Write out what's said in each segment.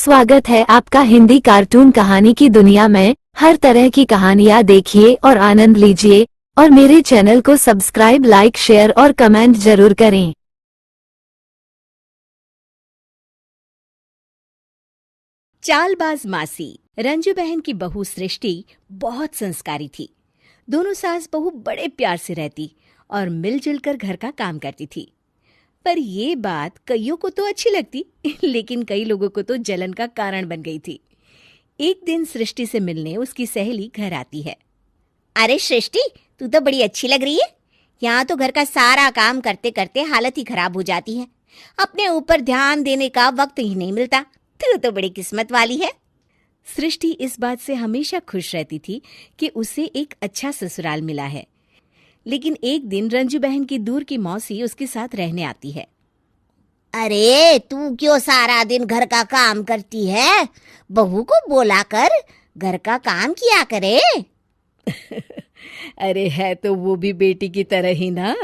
स्वागत है आपका हिंदी कार्टून कहानी की दुनिया में। हर तरह की कहानियाँ देखिए और आनंद लीजिए और मेरे चैनल को सब्सक्राइब, लाइक, शेयर और कमेंट जरूर करें। चालबाज मासी रंजू बहन की बहू सृष्टि बहुत संस्कारी थी। दोनों सास बहू बड़े प्यार से रहती और मिलजुल कर घर का काम करती थी। पर ये बात कईयों को तो अच्छी लगती, लेकिन कई लोगों को तो जलन का कारण बन गई थी। एक दिन सृष्टि से मिलने उसकी सहेली घर आती है। अरे सृष्टि, तू तो बड़ी अच्छी लग रही है। यहाँ तो घर का सारा काम करते करते हालत ही खराब हो जाती है। अपने ऊपर ध्यान देने का वक्त ही नहीं मिलता। तू तो बड़ी किस्मत वाली है। सृष्टि इस बात से हमेशा खुश रहती थी कि उसे एक अच्छा ससुराल मिला है। लेकिन एक दिन रंजू बहन की दूर की मौसी उसके साथ रहने आती है। अरे तू क्यों सारा दिन घर का काम करती है? बहू को बोला कर घर का काम किया करे। अरे है तो वो भी बेटी की तरह ही ना,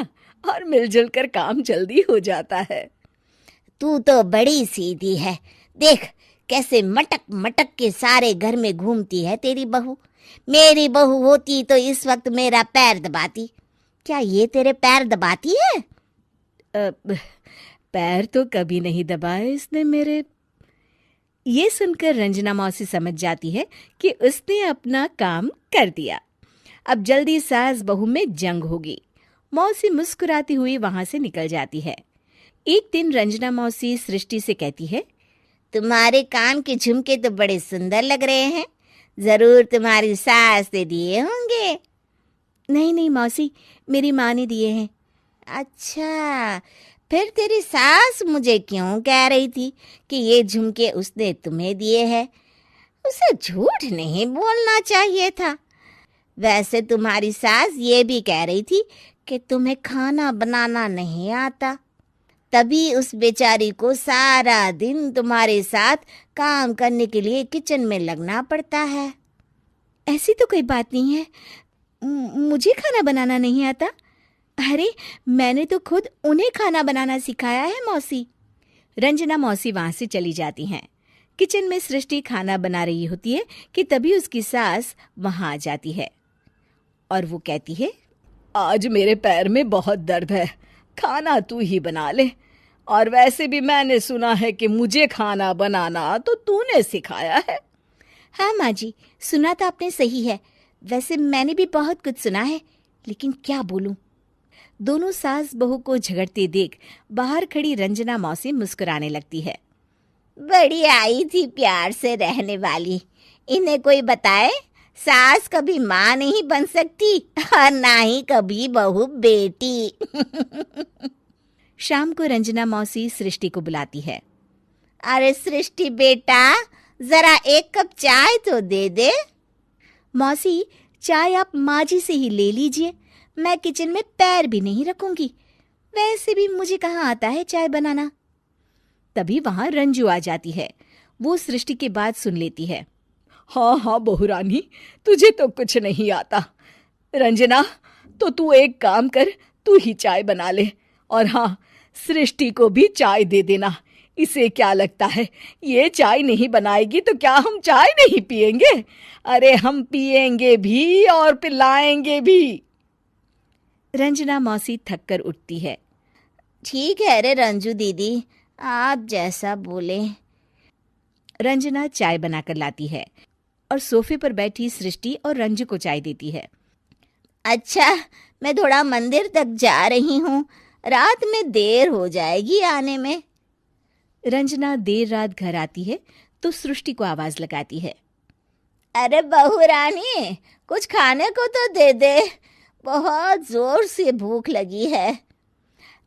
और मिलजुल कर काम जल्दी हो जाता है। तू तो बड़ी सीधी है। देख कैसे मटक मटक के सारे घर में घूमती है तेरी बहू। मेरी बहू होती तो इस वक्त मेरा पैर दबाती। क्या ये तेरे पैर दबाती है? पैर तो कभी नहीं दबाए इसने मेरे। ये सुनकर रंजना मौसी समझ जाती है कि उसने अपना काम कर दिया। अब जल्दी सास बहू में जंग होगी। मौसी मुस्कुराती हुई वहां से निकल जाती है। एक दिन रंजना मौसी सृष्टि से कहती है, तुम्हारे कान के झुमके तो बड़े सुंदर लग रहे हैं। जरूर तुम्हारी सास ने दिए होंगे। नहीं नहीं मौसी, मेरी माँ ने दिए हैं। अच्छा, फिर तेरी सास मुझे क्यों कह रही थी कि ये झुमके उसने तुम्हें दिए हैं? उसे झूठ नहीं बोलना चाहिए था। वैसे तुम्हारी सास ये भी कह रही थी कि तुम्हें खाना बनाना नहीं आता, तभी उस बेचारी को सारा दिन तुम्हारे साथ काम करने के लिए किचन में लगना पड़ता है। ऐसी तो कोई बात नहीं है। मुझे खाना बनाना नहीं आता। अरे मैंने तो खुद उन्हें खाना बनाना सिखाया है मौसी। रंजना मौसी वहां से चली जाती हैं। किचन में सृष्टि खाना बना रही होती है कि तभी उसकी सास वहां आ जाती है और वो कहती है, आज मेरे पैर में बहुत दर्द है, खाना तू ही बना ले। और वैसे भी मैंने सुना है कि मुझे खाना बनाना तो तूने सिखाया है। हाँ माँ जी, सुना तो आपने सही है। वैसे मैंने भी बहुत कुछ सुना है, लेकिन क्या बोलूं। दोनों सास बहू को झगड़ते देख बाहर खड़ी रंजना मौसी मुस्कुराने लगती है। बड़ी आई थी प्यार से रहने वाली। इन्हें कोई बताए सास कभी माँ नहीं बन सकती और ना ही कभी बहू बेटी। शाम को रंजना मौसी सृष्टि को बुलाती है। अरे सृष्टि बेटा, जरा एक कप चाय तो दे दे। मौसी, चाय आप माँ जी से ही ले लीजिए। मैं किचन में पैर भी नहीं रखूंगी। वैसे भी मुझे कहाँ आता है चाय बनाना। तभी वहां रंजू आ जाती है। वो सृष्टि की बात सुन लेती है। हाँ हाँ बहू रानी, तुझे तो कुछ नहीं आता। रंजना, तो तू एक काम कर, तू ही चाय बना ले। और हाँ, सृष्टि को भी चाय दे देना। इसे क्या लगता है, ये चाय नहीं बनाएगी तो क्या हम चाय नहीं पिएंगे? अरे हम पिएंगे भी और पिलाएंगे भी। रंजना मौसी थक कर उठती है। ठीक है रे रंजू दीदी, आप जैसा बोले। रंजना चाय बनाकर लाती है और सोफे पर बैठी सृष्टि और रंजू को चाय देती है। अच्छा, मैं थोड़ा मंदिर तक जा रही हूँ। रात में देर हो जाएगी आने में। रंजना देर रात घर आती है तो सृष्टि को आवाज लगाती है। अरे बहू रानी, कुछ खाने को तो दे दे। बहुत जोर से भूख लगी है।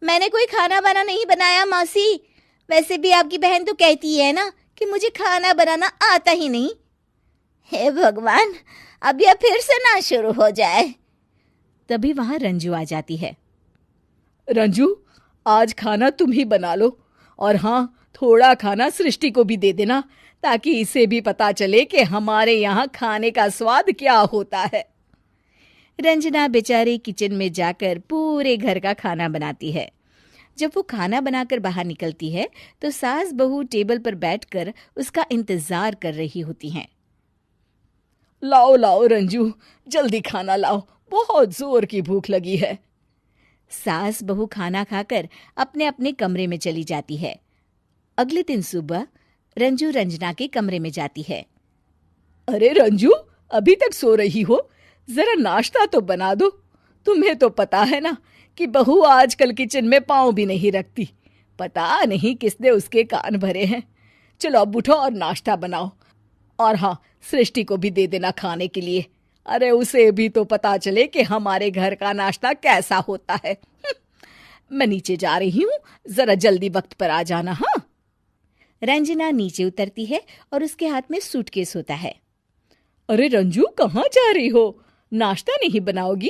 मैंने कोई खाना वाना नहीं बनाया मौसी। वैसे भी आपकी बहन तो कहती है ना कि मुझे खाना बनाना आता ही नहीं। हे भगवान, अब यह फिर से ना शुरू हो जाए। तभी वहां रंजू आ जाती है। रंजू, आज खाना तुम ही बना लो। और हाँ, थोड़ा खाना सृष्टि को भी दे देना, ताकि इसे भी पता चले कि हमारे यहाँ खाने का स्वाद क्या होता है। रंजना बेचारी किचन में जाकर पूरे घर का खाना बनाती है। जब वो खाना बनाकर बाहर निकलती है तो सास बहू टेबल पर बैठकर उसका इंतजार कर रही होती हैं। लाओ लाओ रंजू, जल्दी खाना लाओ, बहुत जोर की भूख लगी है। सास बहू खाना खाकर अपने अपने कमरे में चली जाती है। अगले दिन सुबह रंजू रंजना के कमरे में जाती है। अरे रंजू, अभी तक सो रही हो? जरा नाश्ता तो बना दो। तुम्हें तो पता है ना कि बहू आजकल किचन में पाँव भी नहीं रखती। पता नहीं किसने उसके कान भरे हैं। चलो अब उठो और नाश्ता बनाओ। और हाँ, सृष्टि को भी दे देना खाने के लिए। अरे उसे भी तो पता चले कि हमारे घर का नाश्ता कैसा होता है। मैं नीचे जा रही हूँ, जरा जल्दी वक्त पर आ जाना। हाँ। रंजना नीचे उतरती है और उसके हाथ में सूटकेस होता है। अरे रंजू, कहाँ जा रही हो? नाश्ता नहीं बनाओगी?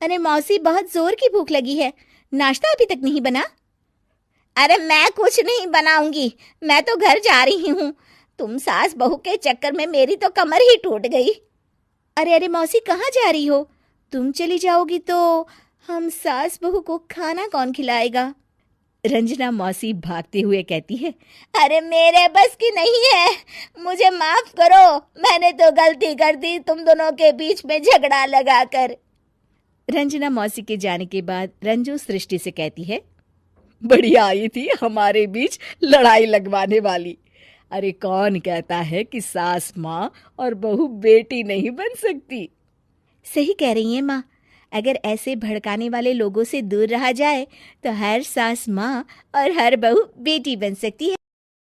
अरे मौसी, बहुत जोर की भूख लगी है, नाश्ता अभी तक नहीं बना। अरे मैं कुछ नहीं बनाऊंगी, मैं तो घर जा रही हूँ। तुम सास बहू के चक्कर में मेरी तो कमर ही टूट गई। अरे अरे मौसी, कहाँ जा रही हो? तुम चली जाओगी तो हम सास बहू को खाना कौन खिलाएगा? रंजना मौसी भागते हुए कहती है। अरे मेरे बस की नहीं है, मुझे माफ करो। मैंने तो गलती कर दी तुम दोनों के बीच में झगड़ा लगाकर। रंजना मौसी के जाने के बाद रंजू सृष्टि से कहती है। बढ़िया आई थी हमारे बीच लड़ाई लगवाने वाली। अरे कौन कहता है कि सास माँ और बहू बेटी नहीं बन सकती? सही कह रही है माँ। अगर ऐसे भड़काने वाले लोगों से दूर रहा जाए तो हर सास माँ और हर बहू बेटी बन सकती है।